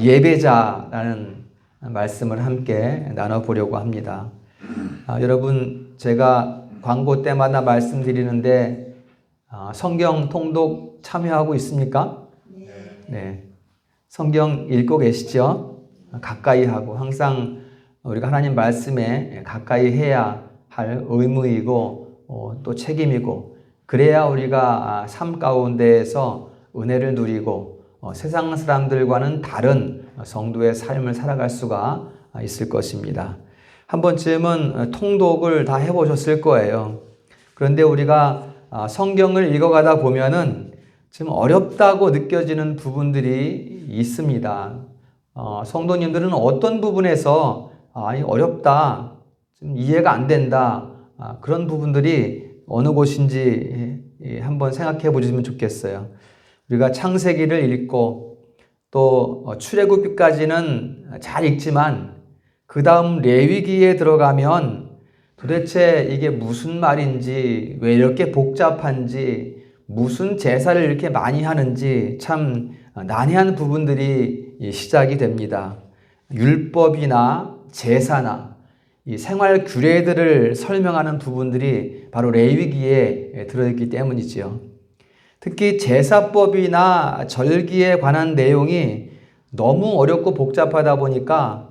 예배자라는 말씀을 함께 나눠보려고 합니다. 여러분, 제가 광고 때마다 말씀드리는데 성경 통독 참여하고 있습니까? 네. 성경 읽고 계시죠? 가까이 하고 항상 우리가 하나님 말씀에 가까이 해야 할 의무이고 또 책임이고, 그래야 우리가 삶 가운데에서 은혜를 누리고 세상 사람들과는 다른 성도의 삶을 살아갈 수가 있을 것입니다. 한 번쯤은 통독을 다 해보셨을 거예요. 그런데 우리가 성경을 읽어가다 보면은 좀 어렵다고 느껴지는 부분들이 있습니다. 성도님들은 어떤 부분에서 어렵다, 좀 이해가 안 된다, 그런 부분들이 어느 곳인지 한번 생각해 보시면 좋겠어요. 우리가 창세기를 읽고 또 출애굽기까지는 잘 읽지만 그 다음 레위기에 들어가면 도대체 이게 무슨 말인지, 왜 이렇게 복잡한지, 무슨 제사를 이렇게 많이 하는지 참 난해한 부분들이 시작이 됩니다. 율법이나 제사나 이 생활 규례들을 설명하는 부분들이 바로 레위기에 들어있기 때문이지요. 특히 제사법이나 절기에 관한 내용이 너무 어렵고 복잡하다 보니까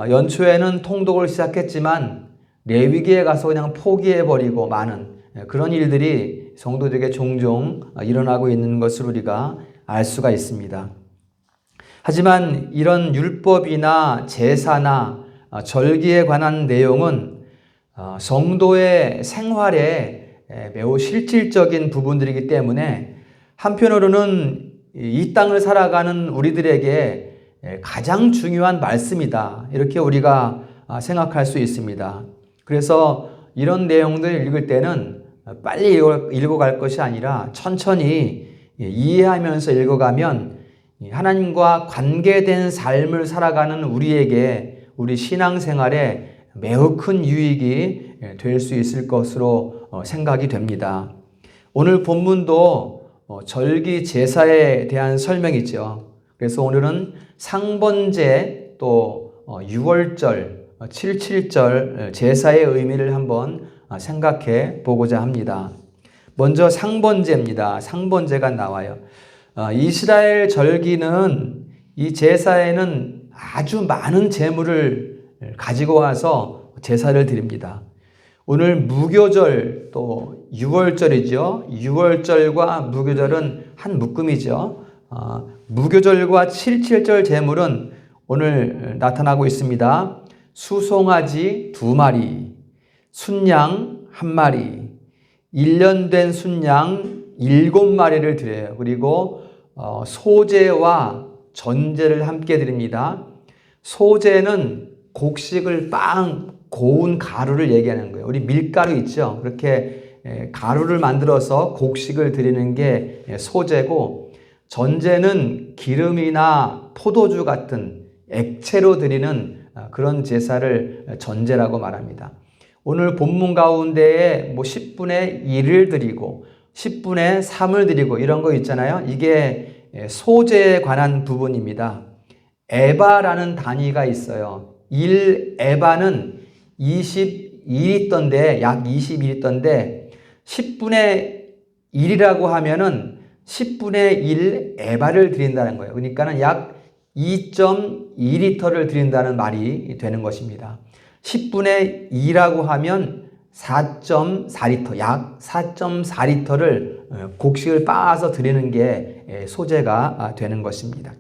연초에는 통독을 시작했지만 레위기에 가서 그냥 포기해버리고 마는 그런 일들이 성도들에게 종종 일어나고 있는 것을 우리가 알 수가 있습니다. 하지만 이런 율법이나 제사나 절기에 관한 내용은 성도의 생활에 매우 실질적인 부분들이기 때문에 한편으로는 이 땅을 살아가는 우리들에게 가장 중요한 말씀이다, 이렇게 우리가 생각할 수 있습니다. 그래서 이런 내용들을 읽을 때는 빨리 읽어갈 것이 아니라 천천히 이해하면서 읽어가면 하나님과 관계된 삶을 살아가는 우리에게, 우리 신앙생활에 매우 큰 유익이 될 수 있을 것으로 생각이 됩니다. 오늘 본문도 절기 제사에 대한 설명이죠. 그래서 오늘은 상번제 또 6월절, 77절 제사의 의미를 한번 생각해 보고자 합니다. 먼저 상번제입니다. 상번제가 나와요. 이스라엘 절기는, 이 제사에는 아주 많은 제물을 가지고 와서 제사를 드립니다. 오늘 무교절 또 6월절이죠. 6월절과 무교절은 한 묶음이죠. 무교절과 77절 제물은 오늘 나타나고 있습니다. 수송아지 2마리, 순양 1마리, 1년 된 순양 7마리를 드려요. 그리고 소제와 전제를 함께 드립니다. 소제는 곡식을 빵 고운 가루를 얘기하는 거예요. 우리 밀가루 있죠? 그렇게 가루를 만들어서 곡식을 드리는 게 소제고, 전제는 기름이나 포도주 같은 액체로 드리는 그런 제사를 전제라고 말합니다. 오늘 본문 가운데에 10분의 1을 드리고 10분의 3을 드리고 이런 거 있잖아요. 이게 소제에 관한 부분입니다. 에바라는 단위가 있어요. 1에바는 21리터인데, 약 21리터인데 10분의 1이라고 하면은 10분의 1 에바를 드린다는 거예요. 그러니까는 약 2.2리터를 드린다는 말이 되는 것입니다. 10분의 2라고 하면 4.4리터, 약 4.4리터를 곡식을 빻아서 드리는 게 소제가 되는 것입니다.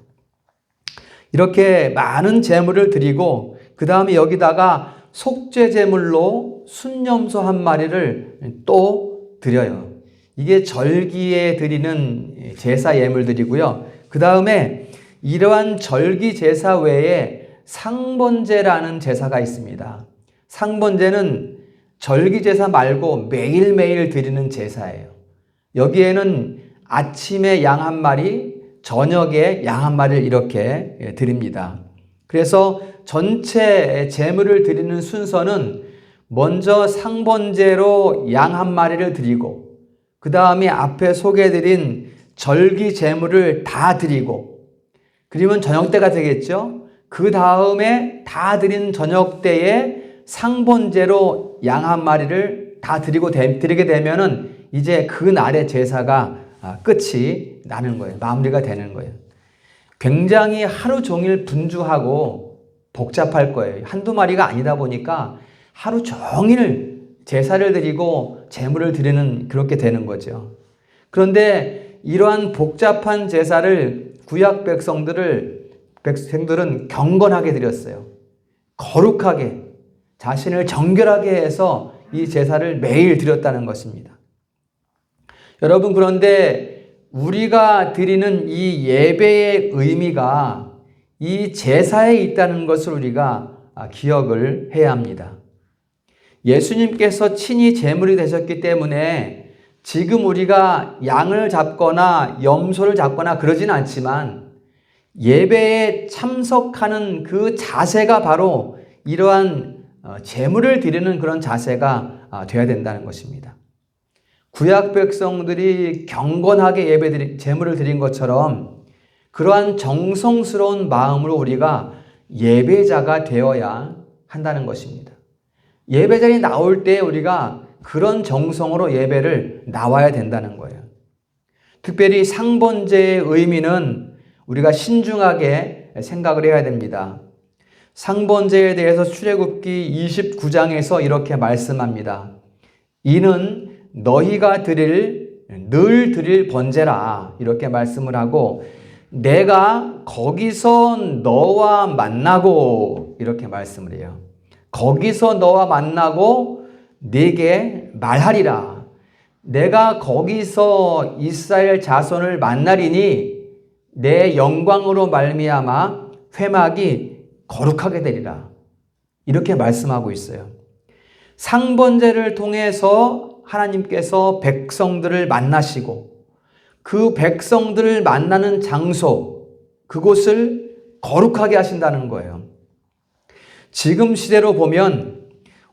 이렇게 많은 제물을 드리고 그 다음에 여기다가 속죄 제물로 순염소 1마리를 또 드려요. 이게 절기에 드리는 제사 예물들이고요. 그 다음에 이러한 절기 제사 외에 상번제라는 제사가 있습니다. 상번제는 절기 제사 말고 매일매일 드리는 제사예요. 여기에는 아침에 양 1마리, 저녁에 양 1마리를 이렇게 드립니다. 그래서 전체 제물을 드리는 순서는 먼저 상번제로 양 1마리를 드리고, 그 다음에 앞에 소개해드린 절기 제물을 다 드리고, 그러면 저녁 때가 되겠죠. 그 다음에 다 드린 저녁 때에 상번제로 양 한 마리를 다 드리게 되면은 이제 그 날의 제사가 끝이 나는 거예요. 마무리가 되는 거예요. 굉장히 하루 종일 분주하고 복잡할 거예요. 한두 마리가 아니다 보니까 하루 종일 제사를 드리고 제물을 드리는 그렇게 되는 거죠. 그런데 이러한 복잡한 제사를 구약 백성들은 경건하게 드렸어요. 거룩하게 자신을 정결하게 해서 이 제사를 매일 드렸다는 것입니다. 여러분, 그런데 우리가 드리는 이 예배의 의미가 이 제사에 있다는 것을 우리가 기억을 해야 합니다. 예수님께서 친히 제물이 되셨기 때문에 지금 우리가 양을 잡거나 염소를 잡거나 그러진 않지만 예배에 참석하는 그 자세가 바로 이러한 제물을 드리는 그런 자세가 되어야 된다는 것입니다. 구약 백성들이 경건하게 제물을 드린 것처럼 그러한 정성스러운 마음으로 우리가 예배자가 되어야 한다는 것입니다. 예배자에 나올 때 우리가 그런 정성으로 예배를 나와야 된다는 거예요. 특별히 상번제의 의미는 우리가 신중하게 생각을 해야 됩니다. 상번제에 대해서 출애굽기 29장에서 이렇게 말씀합니다. 이는 너희가 늘 드릴 번제라 이렇게 말씀을 하고 내가 거기서 너와 만나고 이렇게 말씀을 해요. 거기서 너와 만나고 네게 말하리라. 내가 거기서 이스라엘 자손을 만나리니 내 영광으로 말미암아 회막이 거룩하게 되리라. 이렇게 말씀하고 있어요. 상번제를 통해서 하나님께서 백성들을 만나시고 그 백성들을 만나는 장소, 그곳을 거룩하게 하신다는 거예요. 지금 시대로 보면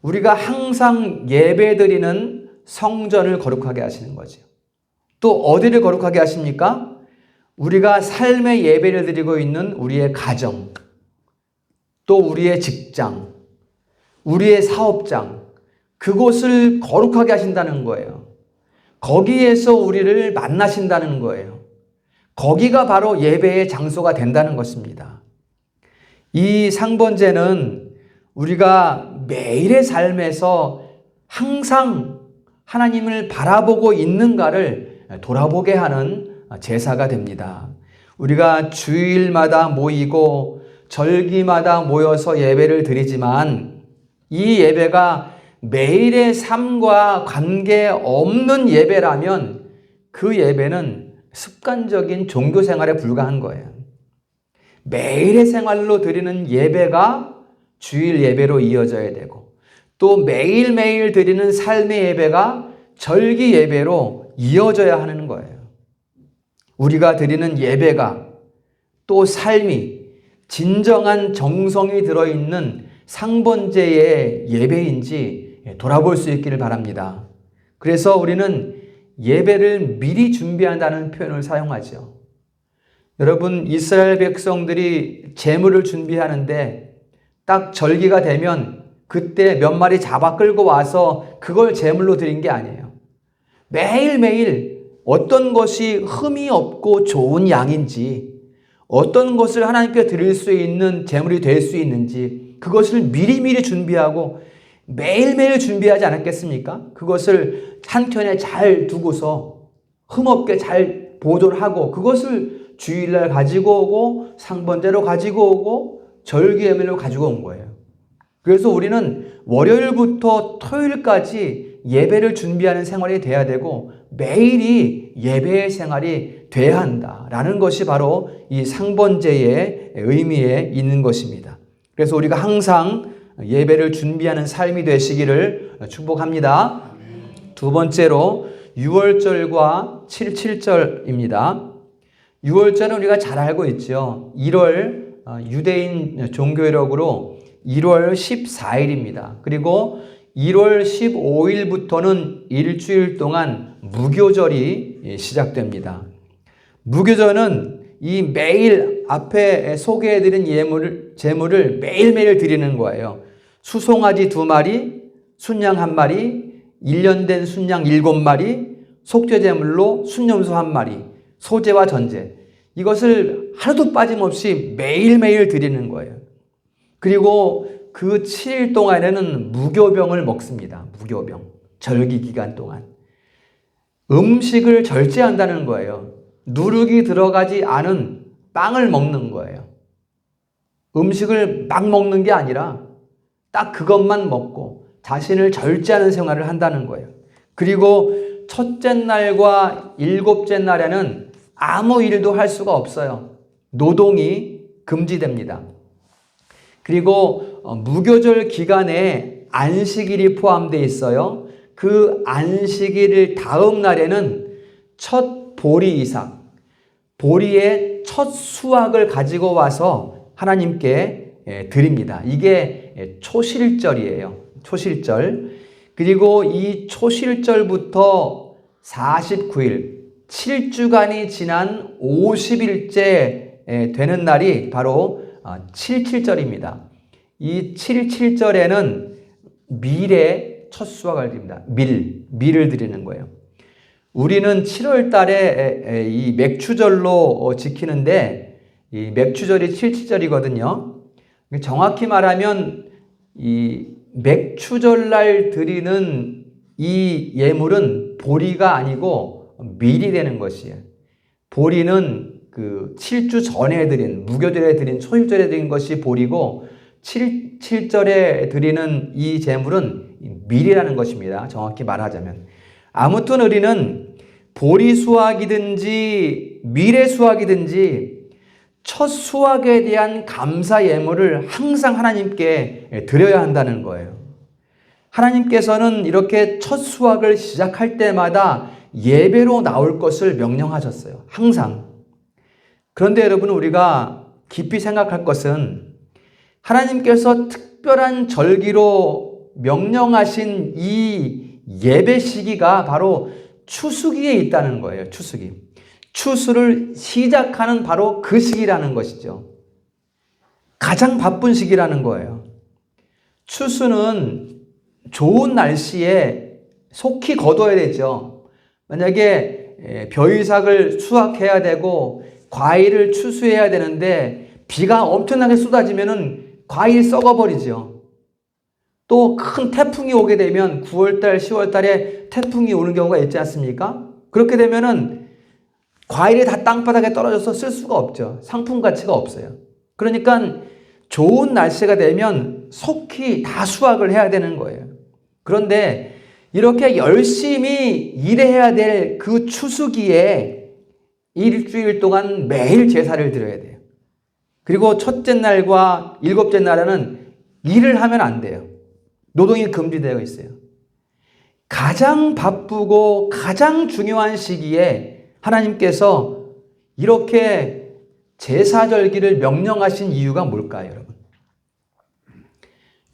우리가 항상 예배드리는 성전을 거룩하게 하시는 거죠. 또 어디를 거룩하게 하십니까? 우리가 삶의 예배를 드리고 있는 우리의 가정, 또 우리의 직장, 우리의 사업장, 그곳을 거룩하게 하신다는 거예요. 거기에서 우리를 만나신다는 거예요. 거기가 바로 예배의 장소가 된다는 것입니다. 이 상번제는 우리가 매일의 삶에서 항상 하나님을 바라보고 있는가를 돌아보게 하는 제사가 됩니다. 우리가 주일마다 모이고 절기마다 모여서 예배를 드리지만 이 예배가 매일의 삶과 관계없는 예배라면 그 예배는 습관적인 종교 생활에 불과한 거예요. 매일의 생활로 드리는 예배가 주일 예배로 이어져야 되고 또 매일매일 드리는 삶의 예배가 절기 예배로 이어져야 하는 거예요. 우리가 드리는 예배가 또 삶이 진정한 정성이 들어있는 상번제의 예배인지 돌아볼 수 있기를 바랍니다. 그래서 우리는 예배를 미리 준비한다는 표현을 사용하죠. 여러분, 이스라엘 백성들이 제물을 준비하는데 딱 절기가 되면 그때 몇 마리 잡아 끌고 와서 그걸 제물로 드린 게 아니에요. 매일매일 어떤 것이 흠이 없고 좋은 양인지, 어떤 것을 하나님께 드릴 수 있는 제물이 될 수 있는지 그것을 미리미리 준비하고 매일매일 준비하지 않았겠습니까? 그것을 한켠에 잘 두고서 흠없게 잘 보존하고 그것을 주일날 가지고 오고 상번제로 가지고 오고 절기예배로 가지고 온 거예요. 그래서 우리는 월요일부터 토요일까지 예배를 준비하는 생활이 돼야 되고 매일이 예배의 생활이 돼야 한다라는 것이 바로 이 상번제의 의미에 있는 것입니다. 그래서 우리가 항상 예배를 준비하는 삶이 되시기를 축복합니다. 두 번째로 6월절과 7.7절입니다. 6월절은 우리가 잘 알고 있죠. 1월 유대인 종교력으로 1월 14일입니다. 그리고 1월 15일부터는 일주일 동안 무교절이 시작됩니다. 무교절은 이 매일 앞에 소개해드린 제물을 매일매일 드리는 거예요. 수송아지 2마리, 순양 1마리, 1년 된 순양 7마리, 속죄제물로 순염소 1마리, 소제와 전제. 이것을 하나도 빠짐없이 매일매일 드리는 거예요. 그리고 그 7일 동안에는 무교병을 먹습니다. 무교병. 절기 기간 동안. 음식을 절제한다는 거예요. 누룩이 들어가지 않은 빵을 먹는 거예요. 음식을 막 먹는 게 아니라 딱 그것만 먹고 자신을 절제하는 생활을 한다는 거예요. 그리고 첫째 날과 일곱째 날에는 아무 일도 할 수가 없어요. 노동이 금지됩니다. 그리고 무교절 기간에 안식일이 포함되어 있어요. 그 안식일 다음 날에는 첫 보리 이삭, 보리의 첫 수확을 가지고 와서 하나님께 드립니다. 이게 초실절이에요. 초실절. 그리고 이 초실절부터 49일, 7주간이 지난 50일째 되는 날이 바로 77절입니다. 이 77절에는 밀의 첫 수확을 드립니다. 밀을 드리는 거예요. 우리는 7월 달에 이 맥추절로 지키는데 이 맥추절이 77절이거든요. 정확히 말하면 이 맥추절 날 드리는 이 예물은 보리가 아니고 밀이 되는 것이에요. 보리는 그 7주 전에 드린, 무교절에 드린, 초일절에 드린 것이 보리고 7절에 드리는 이 제물은 밀이라는 것입니다. 정확히 말하자면. 아무튼 우리는 보리 수확이든지 밀의 수확이든지 첫 수확에 대한 감사 예물을 항상 하나님께 드려야 한다는 거예요. 하나님께서는 이렇게 첫 수확을 시작할 때마다 예배로 나올 것을 명령하셨어요. 항상. 그런데 여러분, 우리가 깊이 생각할 것은 하나님께서 특별한 절기로 명령하신 이 예배 시기가 바로 추수기에 있다는 거예요. 추수기. 추수를 시작하는 바로 그 시기라는 것이죠. 가장 바쁜 시기라는 거예요. 추수는 좋은 날씨에 속히 거둬야 되죠. 만약에 벼이삭을 수확해야 되고 과일을 추수해야 되는데 비가 엄청나게 쏟아지면은 과일이 썩어버리죠. 또 큰 태풍이 오게 되면 9월달, 10월달에 태풍이 오는 경우가 있지 않습니까? 그렇게 되면은 과일이 다 땅바닥에 떨어져서 쓸 수가 없죠. 상품 가치가 없어요. 그러니까 좋은 날씨가 되면 속히 다 수확을 해야 되는 거예요. 그런데 이렇게 열심히 일해야 될 그 추수기에 일주일 동안 매일 제사를 드려야 돼요. 그리고 첫째 날과 일곱째 날에는 일을 하면 안 돼요. 노동이 금지되어 있어요. 가장 바쁘고 가장 중요한 시기에 하나님께서 이렇게 제사절기를 명령하신 이유가 뭘까요, 여러분?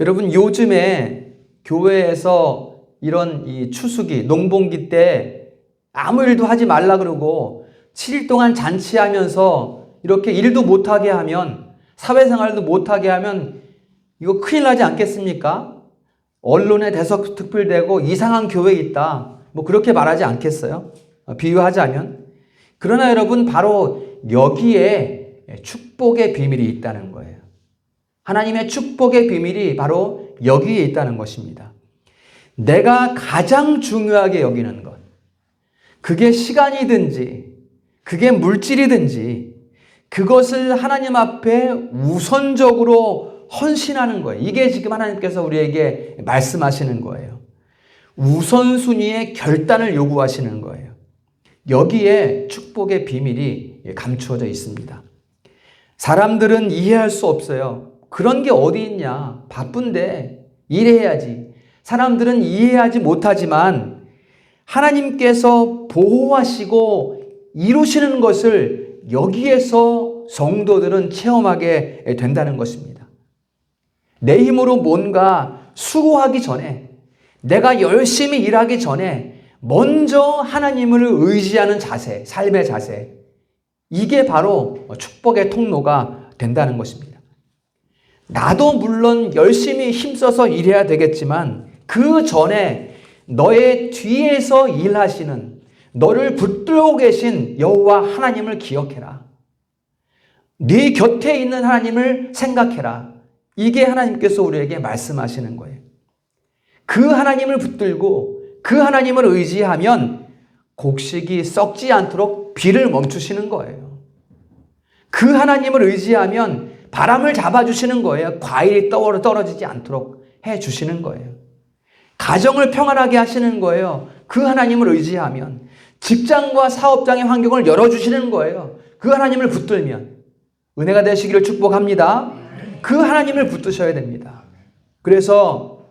여러분, 요즘에 교회에서 이런 이 추수기, 농번기 때 아무 일도 하지 말라 그러고 7일 동안 잔치하면서 이렇게 일도 못하게 하면, 사회생활도 못하게 하면 이거 큰일 나지 않겠습니까? 언론에 대서특필되고 이상한 교회 있다, 뭐 그렇게 말하지 않겠어요? 비유하자면. 그러나 여러분, 바로 여기에 축복의 비밀이 있다는 거예요. 하나님의 축복의 비밀이 바로 여기에 있다는 것입니다. 내가 가장 중요하게 여기는 것, 그게 시간이든지 그게 물질이든지 그것을 하나님 앞에 우선적으로 헌신하는 거예요. 이게 지금 하나님께서 우리에게 말씀하시는 거예요. 우선순위의 결단을 요구하시는 거예요. 여기에 축복의 비밀이 감추어져 있습니다. 사람들은 이해할 수 없어요. 그런 게 어디 있냐? 바쁜데 일해야지. 사람들은 이해하지 못하지만 하나님께서 보호하시고 이루시는 것을 여기에서 성도들은 체험하게 된다는 것입니다. 내 힘으로 뭔가 수고하기 전에, 내가 열심히 일하기 전에 먼저 하나님을 의지하는 자세, 삶의 자세, 이게 바로 축복의 통로가 된다는 것입니다. 나도 물론 열심히 힘써서 일해야 되겠지만 그 전에 너의 뒤에서 일하시는 너를 붙들고 계신 여호와 하나님을 기억해라. 네 곁에 있는 하나님을 생각해라. 이게 하나님께서 우리에게 말씀하시는 거예요. 그 하나님을 붙들고 그 하나님을 의지하면 곡식이 썩지 않도록 비를 멈추시는 거예요. 그 하나님을 의지하면 바람을 잡아주시는 거예요. 과일이 떨어지지 않도록 해주시는 거예요. 가정을 평안하게 하시는 거예요. 그 하나님을 의지하면. 직장과 사업장의 환경을 열어주시는 거예요. 그 하나님을 붙들면. 은혜가 되시기를 축복합니다. 그 하나님을 붙드셔야 됩니다. 그래서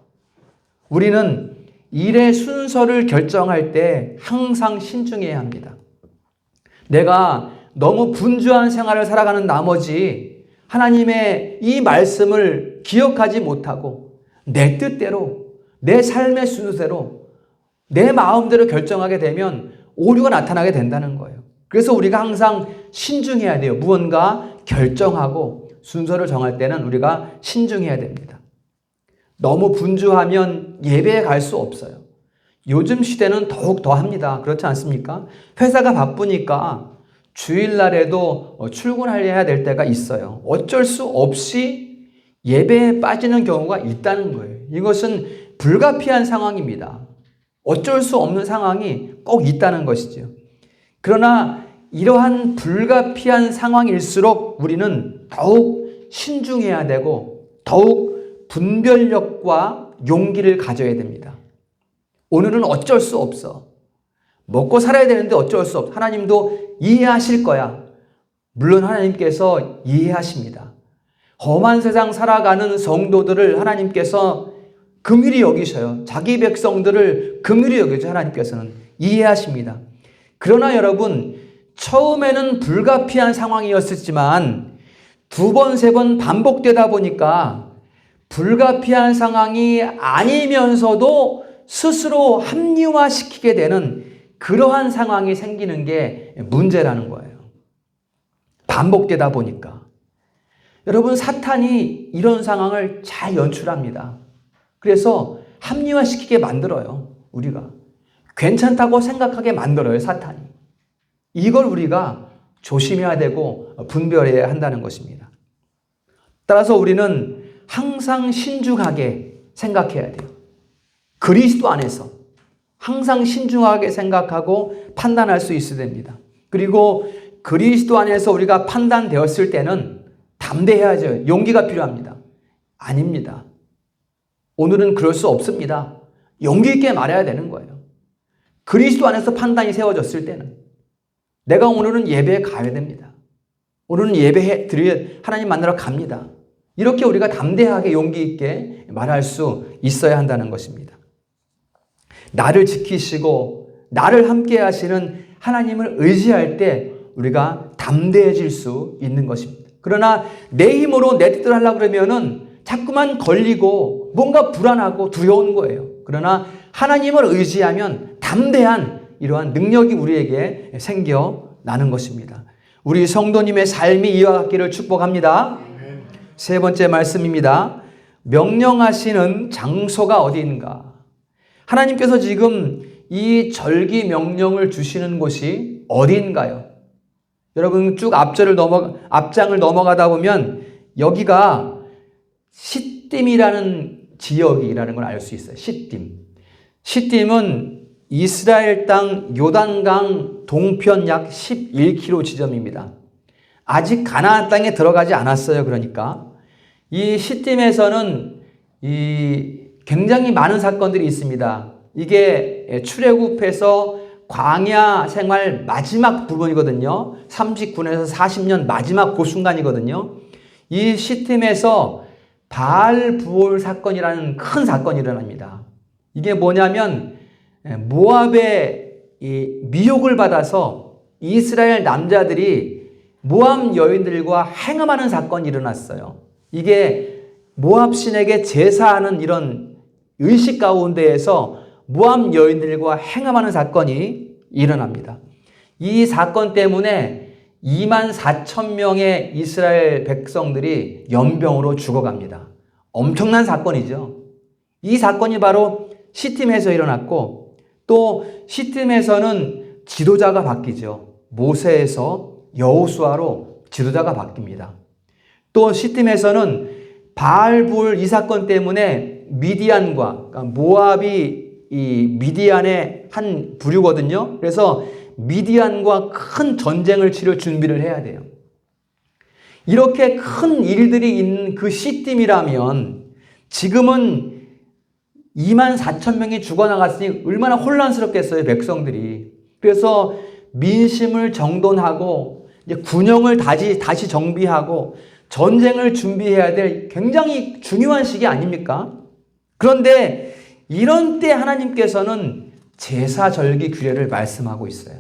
우리는 일의 순서를 결정할 때 항상 신중해야 합니다. 내가 너무 분주한 생활을 살아가는 나머지 하나님의 이 말씀을 기억하지 못하고 내 뜻대로, 내 삶의 순서대로, 내 마음대로 결정하게 되면 오류가 나타나게 된다는 거예요. 그래서 우리가 항상 신중해야 돼요. 무언가 결정하고 순서를 정할 때는 우리가 신중해야 됩니다. 너무 분주하면 예배에 갈 수 없어요. 요즘 시대는 더욱 더 합니다. 그렇지 않습니까? 회사가 바쁘니까 주일날에도 출근해야 될 때가 있어요. 어쩔 수 없이 예배에 빠지는 경우가 있다는 거예요. 이것은 불가피한 상황입니다. 어쩔 수 없는 상황이 꼭 있다는 것이죠. 그러나 이러한 불가피한 상황일수록 우리는 더욱 신중해야 되고 더욱 분별력과 용기를 가져야 됩니다. 오늘은 어쩔 수 없어. 먹고 살아야 되는데 어쩔 수 없어. 하나님도 이해하실 거야. 물론 하나님께서 이해하십니다. 험한 세상 살아가는 성도들을 하나님께서 긍휼히 여기셔요. 자기 백성들을 긍휼히 여기죠. 하나님께서는 이해하십니다. 그러나 여러분, 처음에는 불가피한 상황이었지만 두 번, 세 번 반복되다 보니까 불가피한 상황이 아니면서도 스스로 합리화시키게 되는 그러한 상황이 생기는 게 문제라는 거예요. 반복되다 보니까. 여러분, 사탄이 이런 상황을 잘 연출합니다. 그래서 합리화시키게 만들어요. 우리가. 괜찮다고 생각하게 만들어요. 사탄이. 이걸 우리가 조심해야 되고 분별해야 한다는 것입니다. 따라서 우리는 항상 신중하게 생각해야 돼요. 그리스도 안에서 항상 신중하게 생각하고 판단할 수 있어야 됩니다. 그리고 그리스도 안에서 우리가 판단되었을 때는 담대해야죠. 용기가 필요합니다. 아닙니다. 오늘은 그럴 수 없습니다. 용기 있게 말해야 되는 거예요. 그리스도 안에서 판단이 세워졌을 때는 내가 오늘은 예배에 가야 됩니다. 오늘은 예배 드려 하나님 만나러 갑니다. 이렇게 우리가 담대하게 용기 있게 말할 수 있어야 한다는 것입니다. 나를 지키시고 나를 함께 하시는 하나님을 의지할 때 우리가 담대해질 수 있는 것입니다. 그러나 내 힘으로 내 뜻대로 하려고 그러면은 자꾸만 걸리고 뭔가 불안하고 두려운 거예요. 그러나 하나님을 의지하면 담대한 이러한 능력이 우리에게 생겨나는 것입니다. 우리 성도님의 삶이 이와 같기를 축복합니다. 세 번째 말씀입니다. 명령하시는 장소가 어디인가? 하나님께서 지금 이 절기 명령을 주시는 곳이 어디인가요? 여러분 쭉 앞장을 넘어가다 보면 여기가 시딤이라는 지역이라는 걸 알 수 있어요. 시딤은 이스라엘 땅 요단강 동편 약 11km 지점입니다. 아직 가나안 땅에 들어가지 않았어요. 그러니까 이 시딤에서는 굉장히 많은 사건들이 있습니다. 이게 출애굽해서 광야 생활 마지막 부분이거든요. 39년에서 40년 마지막 그 순간이거든요. 이 시딤에서 바알 부올 사건이라는 큰 사건이 일어납니다. 이게 뭐냐면 모압의 미혹을 받아서 이스라엘 남자들이 모압 여인들과 행음하는 사건이 일어났어요. 이게 모압 신에게 제사하는 이런 의식 가운데에서 모압 여인들과 행음하는 사건이 일어납니다. 이 사건 때문에 24,000명의 이스라엘 백성들이 연병으로 죽어갑니다. 엄청난 사건이죠. 이 사건이 바로 시팀에서 일어났고, 또 시팀에서는 지도자가 바뀌죠. 모세에서 여호수아로 지도자가 바뀝니다. 또 시팀에서는 바알불 이 사건 때문에 미디안과, 그러니까 모압이 이 미디안의 한 부류거든요. 그래서 미디안과 큰 전쟁을 치를 준비를 해야 돼요. 이렇게 큰 일들이 있는 그 시팀이라면 지금은 24,000명이 죽어나갔으니 얼마나 혼란스럽겠어요, 백성들이. 그래서 민심을 정돈하고 이제 군영을 다시 정비하고 전쟁을 준비해야 될 굉장히 중요한 시기 아닙니까? 그런데 이런 때 하나님께서는 제사절기 규례를 말씀하고 있어요.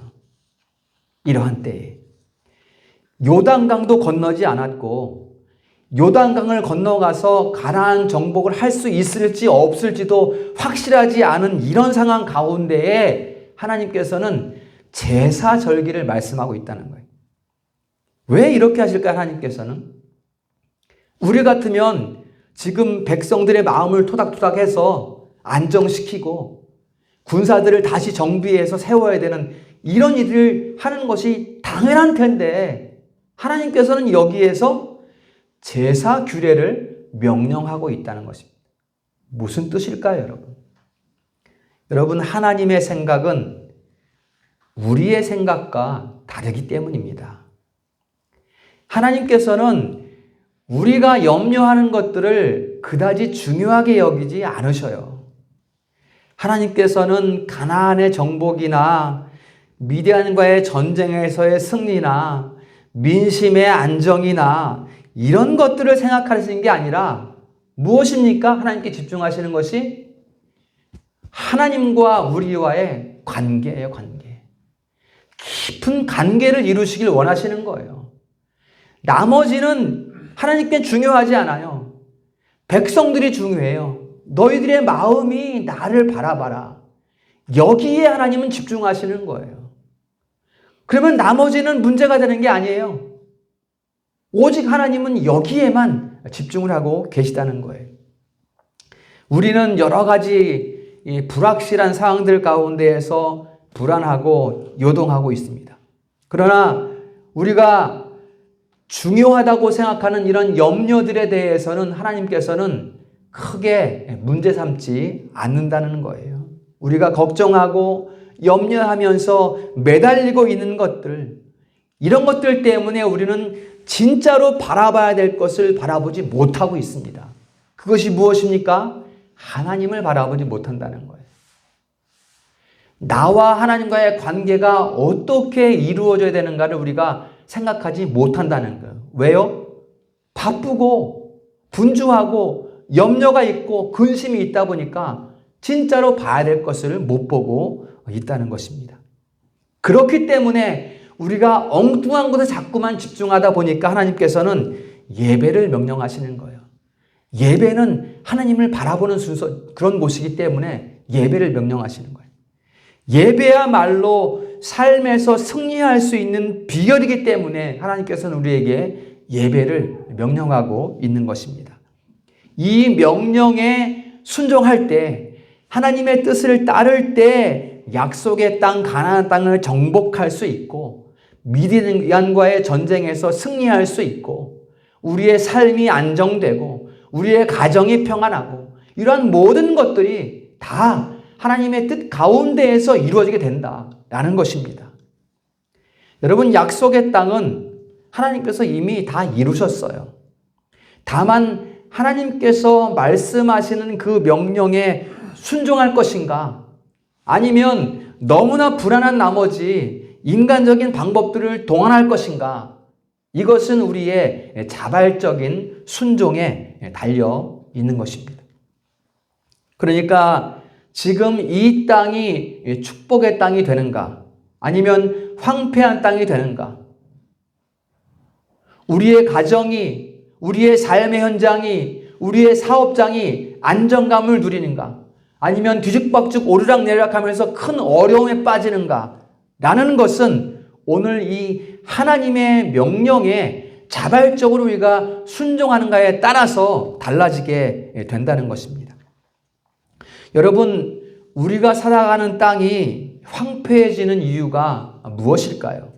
이러한 때에 요단강도 건너지 않았고 요단강을 건너가서 가나안 정복을 할 수 있을지 없을지도 확실하지 않은 이런 상황 가운데에 하나님께서는 제사절기를 말씀하고 있다는 거예요. 왜 이렇게 하실까요? 하나님께서는 우리 같으면 지금 백성들의 마음을 토닥토닥해서 안정시키고 군사들을 다시 정비해서 세워야 되는 이런 일을 하는 것이 당연한 텐데 하나님께서는 여기에서 제사 규례를 명령하고 있다는 것입니다. 무슨 뜻일까요, 여러분? 여러분, 하나님의 생각은 우리의 생각과 다르기 때문입니다. 하나님께서는 우리가 염려하는 것들을 그다지 중요하게 여기지 않으셔요. 하나님께서는 가나안의 정복이나 미디안과의 전쟁에서의 승리나 민심의 안정이나 이런 것들을 생각하시는 게 아니라 무엇입니까? 하나님께 집중하시는 것이 하나님과 우리와의 관계예요, 관계. 깊은 관계를 이루시길 원하시는 거예요. 나머지는 하나님께 중요하지 않아요. 백성들이 중요해요. 너희들의 마음이 나를 바라봐라. 여기에 하나님은 집중하시는 거예요. 그러면 나머지는 문제가 되는 게 아니에요. 오직 하나님은 여기에만 집중을 하고 계시다는 거예요. 우리는 여러 가지 불확실한 상황들 가운데에서 불안하고 요동하고 있습니다. 그러나 우리가 중요하다고 생각하는 이런 염려들에 대해서는 하나님께서는 크게 문제 삼지 않는다는 거예요. 우리가 걱정하고 염려하면서 매달리고 있는 것들, 이런 것들 때문에 우리는 진짜로 바라봐야 될 것을 바라보지 못하고 있습니다. 그것이 무엇입니까? 하나님을 바라보지 못한다는 거예요. 나와 하나님과의 관계가 어떻게 이루어져야 되는가를 우리가 생각하지 못한다는 거예요. 왜요? 바쁘고 분주하고 염려가 있고 근심이 있다 보니까 진짜로 봐야 될 것을 못 보고 있다는 것입니다. 그렇기 때문에 우리가 엉뚱한 것에 자꾸만 집중하다 보니까 하나님께서는 예배를 명령하시는 거예요. 예배는 하나님을 바라보는 순서, 그런 곳이기 때문에 예배를 명령하시는 거예요. 예배야말로 삶에서 승리할 수 있는 비결이기 때문에 하나님께서는 우리에게 예배를 명령하고 있는 것입니다. 이 명령에 순종할 때, 하나님의 뜻을 따를 때 약속의 땅 가나안 땅을 정복할 수 있고 미디안과의 전쟁에서 승리할 수 있고 우리의 삶이 안정되고 우리의 가정이 평안하고 이러한 모든 것들이 다 하나님의 뜻 가운데에서 이루어지게 된다라는 것입니다. 여러분, 약속의 땅은 하나님께서 이미 다 이루셨어요. 다만 하나님께서 말씀하시는 그 명령에 순종할 것인가, 아니면 너무나 불안한 나머지 인간적인 방법들을 동원할 것인가, 이것은 우리의 자발적인 순종에 달려 있는 것입니다. 그러니까 지금 이 땅이 축복의 땅이 되는가, 아니면 황폐한 땅이 되는가, 우리의 가정이, 우리의 삶의 현장이, 우리의 사업장이 안정감을 누리는가, 아니면 뒤죽박죽 오르락내리락하면서 큰 어려움에 빠지는가 라는 것은 오늘 이 하나님의 명령에 자발적으로 우리가 순종하는가에 따라서 달라지게 된다는 것입니다. 여러분, 우리가 살아가는 땅이 황폐해지는 이유가 무엇일까요?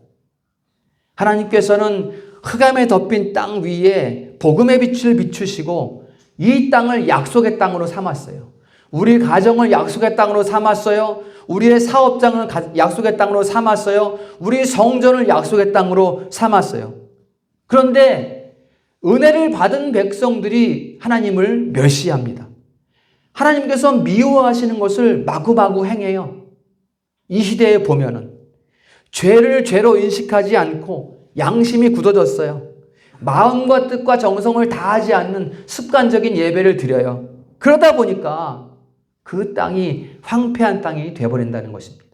하나님께서는 흑암에 덮인 땅 위에 복음의 빛을 비추시고 이 땅을 약속의 땅으로 삼았어요. 우리 가정을 약속의 땅으로 삼았어요. 우리의 사업장을 약속의 땅으로 삼았어요. 우리 성전을 약속의 땅으로 삼았어요. 그런데 은혜를 받은 백성들이 하나님을 멸시합니다. 하나님께서 미워하시는 것을 마구마구 행해요. 이 시대에 보면은 죄를 죄로 인식하지 않고 양심이 굳어졌어요. 마음과 뜻과 정성을 다하지 않는 습관적인 예배를 드려요. 그러다 보니까 그 땅이 황폐한 땅이 되어버린다는 것입니다.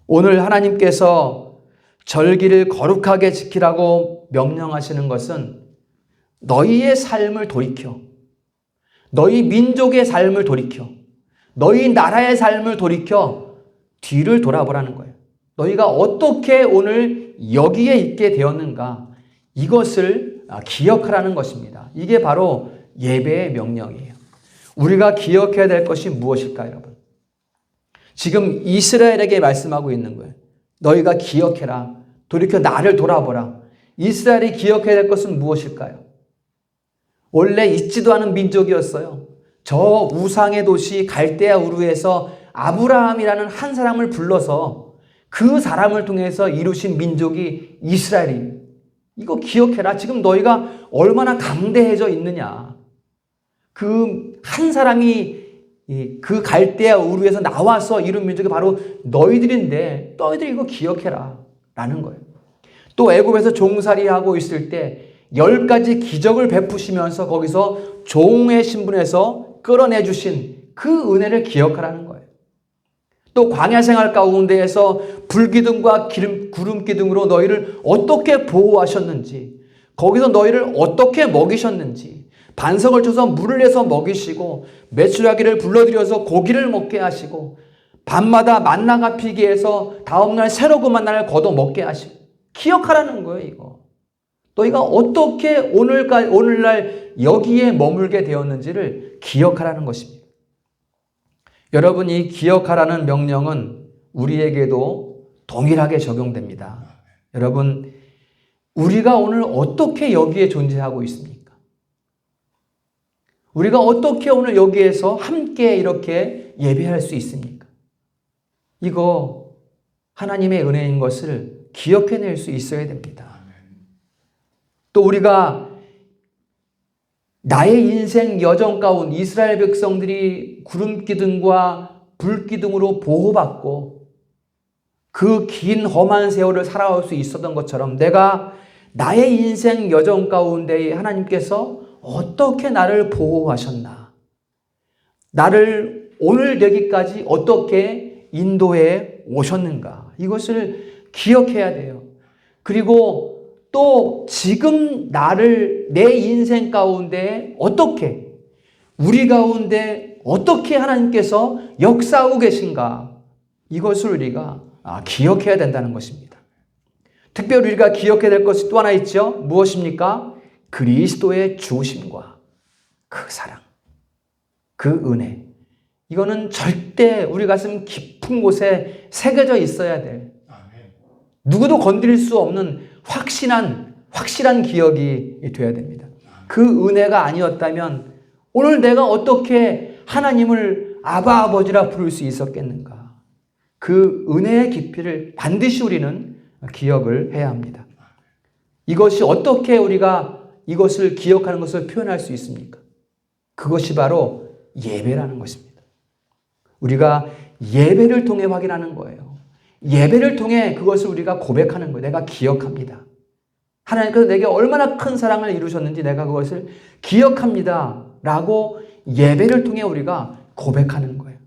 오늘 하나님께서 절기를 거룩하게 지키라고 명령하시는 것은 너희의 삶을 돌이켜, 너희 민족의 삶을 돌이켜, 너희 나라의 삶을 돌이켜 뒤를 돌아보라는 거예요. 너희가 어떻게 오늘 여기에 있게 되었는가, 이것을 기억하라는 것입니다. 이게 바로 예배의 명령이에요. 우리가 기억해야 될 것이 무엇일까요, 여러분? 지금 이스라엘에게 말씀하고 있는 거예요. 너희가 기억해라. 돌이켜 나를 돌아보라. 이스라엘이 기억해야 될 것은 무엇일까요? 원래 있지도 않은 민족이었어요. 저 우상의 도시 갈대아 우르에서 아브라함이라는 한 사람을 불러서 그 사람을 통해서 이루신 민족이 이스라엘이에요. 이거 기억해라. 지금 너희가 얼마나 강대해져 있느냐. 그 한 사람이 그 갈대아 우르에서 나와서 이룬 민족이 바로 너희들인데 너희들 이거 기억해라 라는 거예요. 또 애굽에서 종살이하고 있을 때 10가지 기적을 베푸시면서 거기서 종의 신분에서 끌어내 주신 그 은혜를 기억하라는 거예요. 또 광야 생활 가운데에서 불기둥과 구름기둥으로 너희를 어떻게 보호하셨는지, 거기서 너희를 어떻게 먹이셨는지, 반석을 쳐서 물을 내서 먹이시고 메추라기를 불러들여서 고기를 먹게 하시고 밤마다 만나가 피게 해서 다음날 새로 그 만나를 걷어 먹게 하시고, 기억하라는 거예요. 이거 너희가 어떻게 오늘날 여기에 머물게 되었는지를 기억하라는 것입니다. 여러분, 이 기억하라는 명령은 우리에게도 동일하게 적용됩니다. 여러분, 우리가 오늘 어떻게 여기에 존재하고 있습니까? 우리가 어떻게 오늘 여기에서 함께 이렇게 예배할 수 있습니까? 이거 하나님의 은혜인 것을 기억해낼 수 있어야 됩니다. 또 우리가 나의 인생 여정 가운 이스라엘 백성들이 구름기둥과 불기둥으로 보호받고 그 긴 험한 세월을 살아올 수 있었던 것처럼 내가 나의 인생 여정 가운데 하나님께서 어떻게 나를 보호하셨나, 나를 오늘 되기까지 어떻게 인도해 오셨는가, 이것을 기억해야 돼요. 그리고 또 지금 내 인생 가운데 어떻게, 우리 가운데 어떻게 하나님께서 역사하고 계신가, 이것을 우리가 기억해야 된다는 것입니다. 특별히 우리가 기억해야 될 것이 또 하나 있죠. 무엇입니까? 그리스도의 주심과 그 사랑, 그 은혜. 이거는 절대 우리 가슴 깊은 곳에 새겨져 있어야 될, 누구도 건드릴 수 없는 확실한 기억이 되어야 됩니다. 그 은혜가 아니었다면 오늘 내가 어떻게 하나님을 아바 아버지라 부를 수 있었겠는가. 그 은혜의 깊이를 반드시 우리는 기억을 해야 합니다. 이것이 어떻게 우리가 이것을 기억하는 것을 표현할 수 있습니까? 그것이 바로 예배라는 것입니다. 우리가 예배를 통해 확인하는 거예요. 예배를 통해 그것을 우리가 고백하는 거예요. 내가 기억합니다. 하나님께서 내게 얼마나 큰 사랑을 이루셨는지 내가 그것을 기억합니다 라고 예배를 통해 우리가 고백하는 거예요.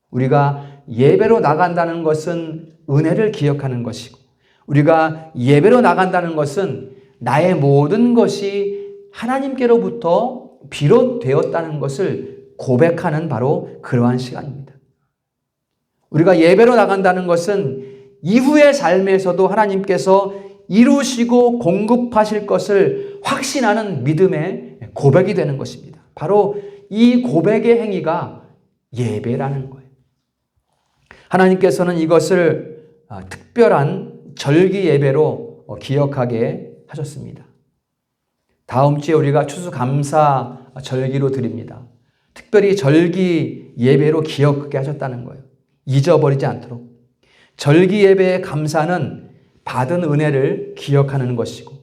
우리가 예배로 나간다는 것은 은혜를 기억하는 것이고, 우리가 예배로 나간다는 것은 나의 모든 것이 하나님께로부터 비롯되었다는 것을 고백하는 바로 그러한 시간입니다. 우리가 예배로 나간다는 것은 이후의 삶에서도 하나님께서 이루시고 공급하실 것을 확신하는 믿음의 고백이 되는 것입니다. 바로 이 고백의 행위가 예배라는 거예요. 하나님께서는 이것을 특별한 절기 예배로 기억하게 하셨습니다. 다음 주에 우리가 추수감사 절기로 드립니다. 특별히 절기 예배로 기억하게 하셨다는 거예요. 잊어버리지 않도록. 절기 예배의 감사는 받은 은혜를 기억하는 것이고,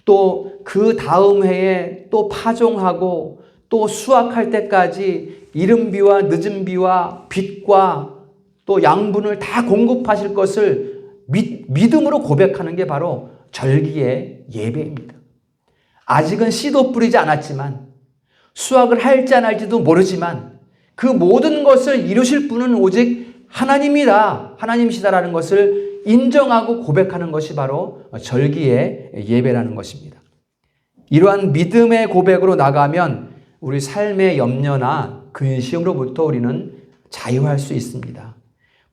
또 그 다음 해에 또 파종하고 또 수확할 때까지 이른 비와 늦은 비와 빛과 또 양분을 다 공급하실 것을 믿음으로 고백하는 게 바로 절기의 예배입니다. 아직은 씨도 뿌리지 않았지만, 수확을 할지 안 할지도 모르지만, 그 모든 것을 이루실 분은 오직 하나님이다, 하나님이시다라는 것을 인정하고 고백하는 것이 바로 절기의 예배라는 것입니다. 이러한 믿음의 고백으로 나가면 우리 삶의 염려나 근심으로부터 우리는 자유할 수 있습니다.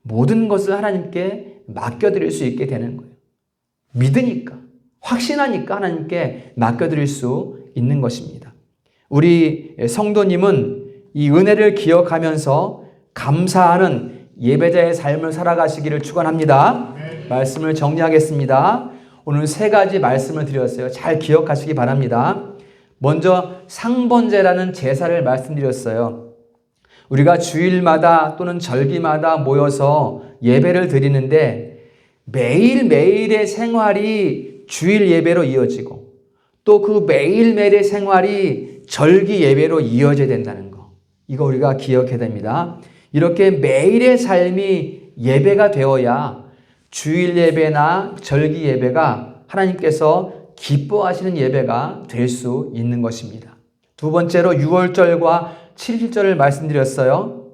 모든 것을 하나님께 맡겨드릴 수 있게 되는 거예요. 믿으니까, 확신하니까 하나님께 맡겨드릴 수 있는 것입니다. 우리 성도님은 이 은혜를 기억하면서 감사하는 예배자의 삶을 살아가시기를 축원합니다. 말씀을 정리하겠습니다. 오늘 세 가지 말씀을 드렸어요. 잘 기억하시기 바랍니다. 먼저 상번제라는 제사를 말씀드렸어요. 우리가 주일마다 또는 절기마다 모여서 예배를 드리는데 매일매일의 생활이 주일 예배로 이어지고 또 그 매일매일의 생활이 절기 예배로 이어져야 된다는 거. 이거 우리가 기억해야 됩니다. 이렇게 매일의 삶이 예배가 되어야 주일 예배나 절기 예배가 하나님께서 기뻐하시는 예배가 될 수 있는 것입니다. 두 번째로 6월절과 7일절을 말씀드렸어요.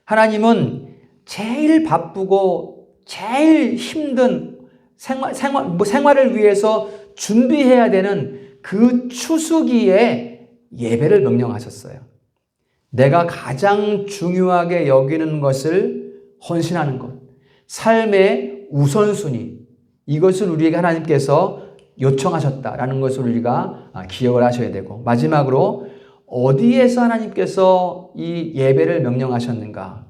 하나님은 제일 바쁘고 제일 힘든 생활을 위해서 준비해야 되는 그 추수기에 예배를 명령하셨어요. 내가 가장 중요하게 여기는 것을 헌신하는 것, 삶의 우선순위, 이것을 우리에게 하나님께서 요청하셨다라는 것을 우리가 기억을 하셔야 되고, 마지막으로 어디에서 하나님께서 이 예배를 명령하셨는가?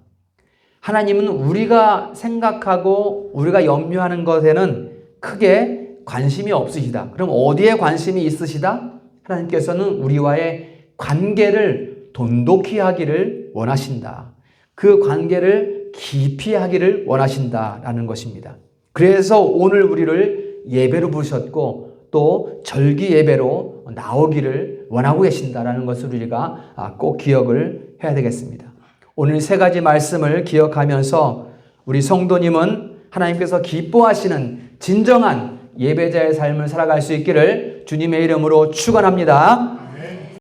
하나님은 우리가 생각하고 우리가 염려하는 것에는 크게 관심이 없으시다. 그럼 어디에 관심이 있으시다? 하나님께서는 우리와의 관계를 돈독히 하기를 원하신다. 그 관계를 깊이 하기를 원하신다라는 것입니다. 그래서 오늘 우리를 예배로 부르셨고 또 절기 예배로 나오기를 원하고 계신다라는 것을 우리가 꼭 기억을 해야 되겠습니다. 오늘 세 가지 말씀을 기억하면서 우리 성도님은 하나님께서 기뻐하시는 진정한 예배자의 삶을 살아갈 수 있기를 주님의 이름으로 축원합니다.